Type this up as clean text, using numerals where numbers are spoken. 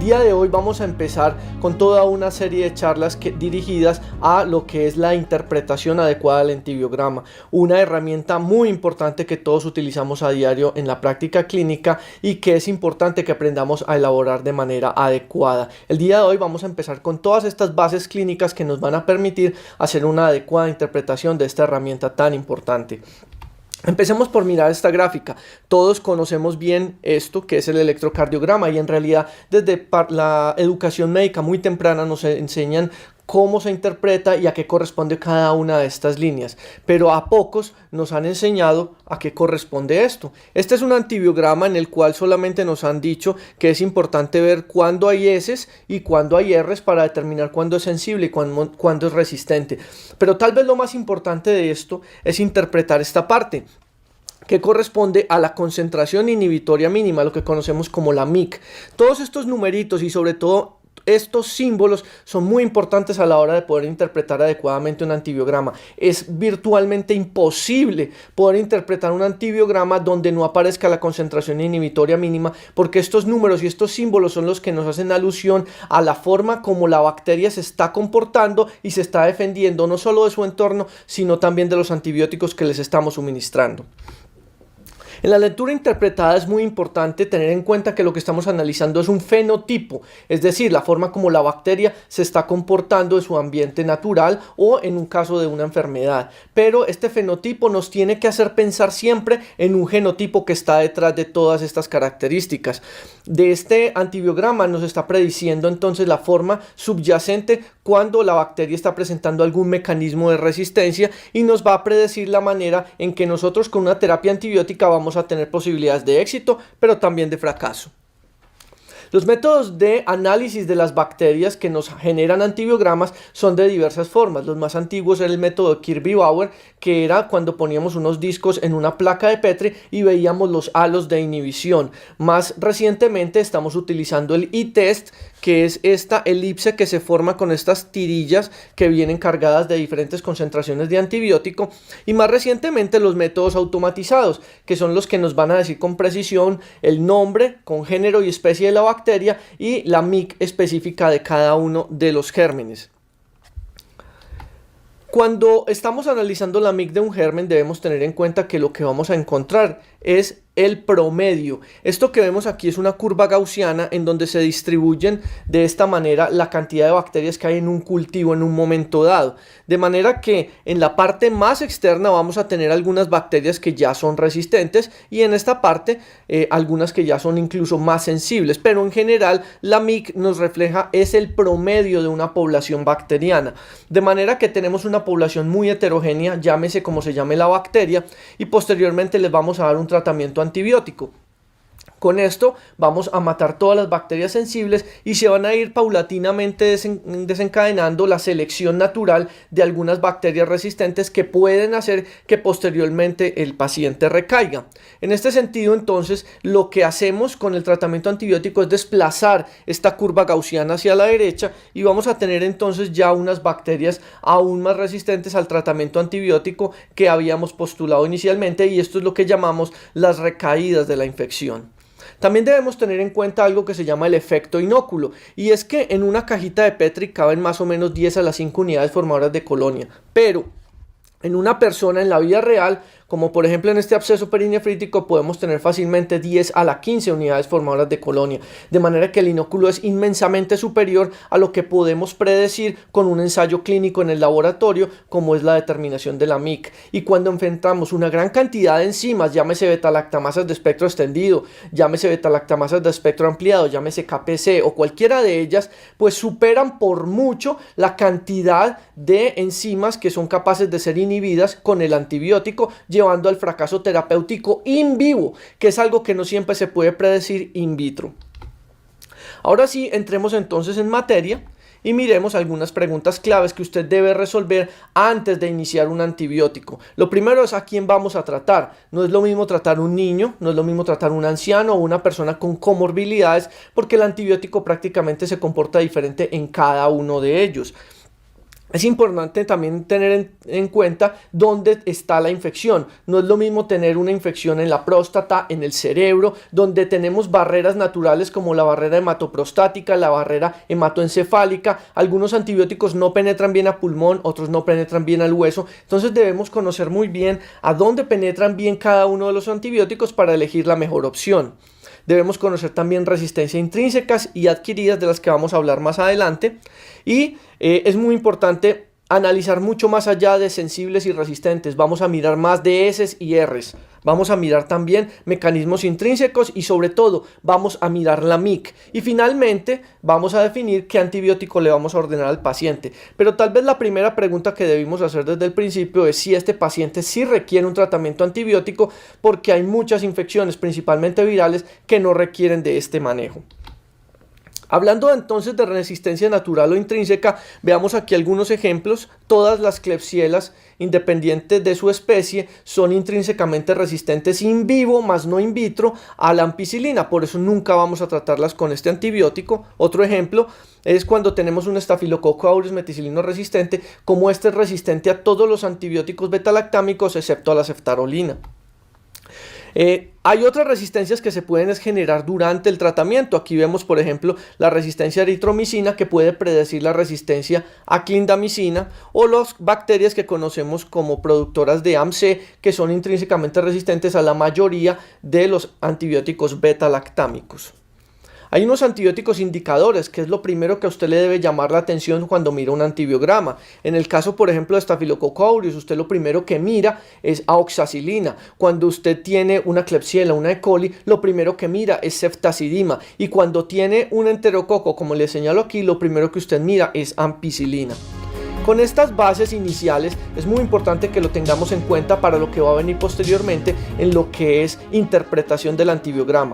día de hoy vamos a empezar con toda una serie de charlas dirigidas a lo que es la interpretación adecuada del antibiograma, una herramienta muy importante que todos utilizamos a diario en la práctica clínica y que es importante que aprendamos a elaborar de manera adecuada. El día de hoy vamos a empezar con todas estas bases clínicas que nos van a permitir hacer una adecuada interpretación de esta herramienta tan importante. Empecemos por mirar esta gráfica. Todos conocemos bien esto que es el electrocardiograma y en realidad desde la educación médica muy temprana nos enseñan cómo se interpreta y a qué corresponde cada una de estas líneas, pero a pocos nos han enseñado a qué corresponde esto. Este es un antibiograma en el cual solamente nos han dicho que es importante ver cuándo hay S y cuándo hay R para determinar cuándo es sensible y cuándo es resistente, pero tal vez lo más importante de esto es interpretar esta parte que corresponde a la concentración inhibitoria mínima, lo que conocemos como la MIC. Todos estos numeritos y sobre todo estos símbolos son muy importantes a la hora de poder interpretar adecuadamente un antibiograma. Es virtualmente imposible poder interpretar un antibiograma donde no aparezca la concentración inhibitoria mínima, porque estos números y estos símbolos son los que nos hacen alusión a la forma como la bacteria se está comportando y se está defendiendo no solo de su entorno, sino también de los antibióticos que les estamos suministrando. En la lectura interpretada es muy importante tener en cuenta que lo que estamos analizando es un fenotipo, es decir, la forma como la bacteria se está comportando en su ambiente natural o en un caso de una enfermedad. Pero este fenotipo nos tiene que hacer pensar siempre en un genotipo que está detrás de todas estas características. De este antibiograma nos está prediciendo entonces la forma subyacente cuando la bacteria está presentando algún mecanismo de resistencia y nos va a predecir la manera en que nosotros con una terapia antibiótica vamos a tener posibilidades de éxito, pero también de fracaso. Los métodos de análisis de las bacterias que nos generan antibiogramas son de diversas formas. Los más antiguos era el método de Kirby-Bauer, que era cuando poníamos unos discos en una placa de Petri y veíamos los halos de inhibición. Más recientemente estamos utilizando el e-test, que es esta elipse que se forma con estas tirillas que vienen cargadas de diferentes concentraciones de antibiótico, y más recientemente los métodos automatizados, que son los que nos van a decir con precisión el nombre con género y especie de la bacteria y la MIC específica de cada uno de los gérmenes. Cuando estamos analizando la MIC de un germen debemos tener en cuenta que lo que vamos a encontrar es el promedio. Esto que vemos aquí es una curva gaussiana en donde se distribuyen de esta manera la cantidad de bacterias que hay en un cultivo en un momento dado. De manera que en la parte más externa vamos a tener algunas bacterias que ya son resistentes y en esta parte algunas que ya son incluso más sensibles. Pero en general la MIC nos refleja es el promedio de una población bacteriana. De manera que tenemos una población muy heterogénea, llámese como se llame la bacteria, y posteriormente les vamos a dar un tratamiento antibiótico. Con esto vamos a matar todas las bacterias sensibles y se van a ir paulatinamente desencadenando la selección natural de algunas bacterias resistentes que pueden hacer que posteriormente el paciente recaiga. En este sentido, entonces, lo que hacemos con el tratamiento antibiótico es desplazar esta curva gaussiana hacia la derecha y vamos a tener entonces ya unas bacterias aún más resistentes al tratamiento antibiótico que habíamos postulado inicialmente, y esto es lo que llamamos las recaídas de la infección. También debemos tener en cuenta algo que se llama el efecto inóculo, y es que en una cajita de Petri caben más o menos 10 a la 5 unidades formadoras de colonia, pero en una persona en la vida real, como por ejemplo en este absceso perinefrítico, podemos tener fácilmente 10 a la 15 unidades formadoras de colonia, de manera que el inóculo es inmensamente superior a lo que podemos predecir con un ensayo clínico en el laboratorio, como es la determinación de la MIC. Y cuando enfrentamos una gran cantidad de enzimas, llámese betalactamasas de espectro extendido, llámese betalactamasas de espectro ampliado, llámese KPC o cualquiera de ellas, pues superan por mucho la cantidad de enzimas que son capaces de ser inhibidas con el antibiótico, llevando al fracaso terapéutico in vivo, que es algo que no siempre se puede predecir in vitro. Ahora sí, entremos entonces en materia y miremos algunas preguntas claves que usted debe resolver antes de iniciar un antibiótico. Lo primero es a quién vamos a tratar. No es lo mismo tratar un niño, no es lo mismo tratar un anciano o una persona con comorbilidades, porque el antibiótico prácticamente se comporta diferente en cada uno de ellos. Es importante también tener en cuenta dónde está la infección. No es lo mismo tener una infección en la próstata, en el cerebro, donde tenemos barreras naturales como la barrera hematoprostática, la barrera hematoencefálica. Algunos antibióticos no penetran bien a pulmón, otros no penetran bien al hueso. Entonces debemos conocer muy bien a dónde penetran bien cada uno de los antibióticos para elegir la mejor opción. Debemos conocer también resistencias intrínsecas y adquiridas, de las que vamos a hablar más adelante. Y es muy importante analizar mucho más allá de sensibles y resistentes. Vamos a mirar más de S y Rs. Vamos a mirar también mecanismos intrínsecos y sobre todo vamos a mirar la MIC. Y finalmente vamos a definir qué antibiótico le vamos a ordenar al paciente. Pero tal vez la primera pregunta que debimos hacer desde el principio es si este paciente sí requiere un tratamiento antibiótico, porque hay muchas infecciones, principalmente virales, que no requieren de este manejo. Hablando entonces de resistencia natural o intrínseca, veamos aquí algunos ejemplos. Todas las Klebsielas, independientes de su especie, son intrínsecamente resistentes in vivo, más no in vitro, a la ampicilina. Por eso nunca vamos a tratarlas con este antibiótico. Otro ejemplo es cuando tenemos un Staphylococcus aureus meticilino resistente, como este es resistente a todos los antibióticos betalactámicos excepto a la ceftarolina. Hay otras resistencias que se pueden generar durante el tratamiento. Aquí vemos, por ejemplo, la resistencia a eritromicina, que puede predecir la resistencia a clindamicina, o las bacterias que conocemos como productoras de AMC, que son intrínsecamente resistentes a la mayoría de los antibióticos beta-lactámicos. Hay unos antibióticos indicadores, que es lo primero que a usted le debe llamar la atención cuando mira un antibiograma. En el caso, por ejemplo, de Staphylococcus aureus, usted lo primero que mira es aoxacilina. Cuando usted tiene una Klebsiella, una E. coli, lo primero que mira es ceftazidima. Y cuando tiene un enterococo, como le señalo aquí, lo primero que usted mira es ampicilina. Con estas bases iniciales es muy importante que lo tengamos en cuenta para lo que va a venir posteriormente en lo que es interpretación del antibiograma.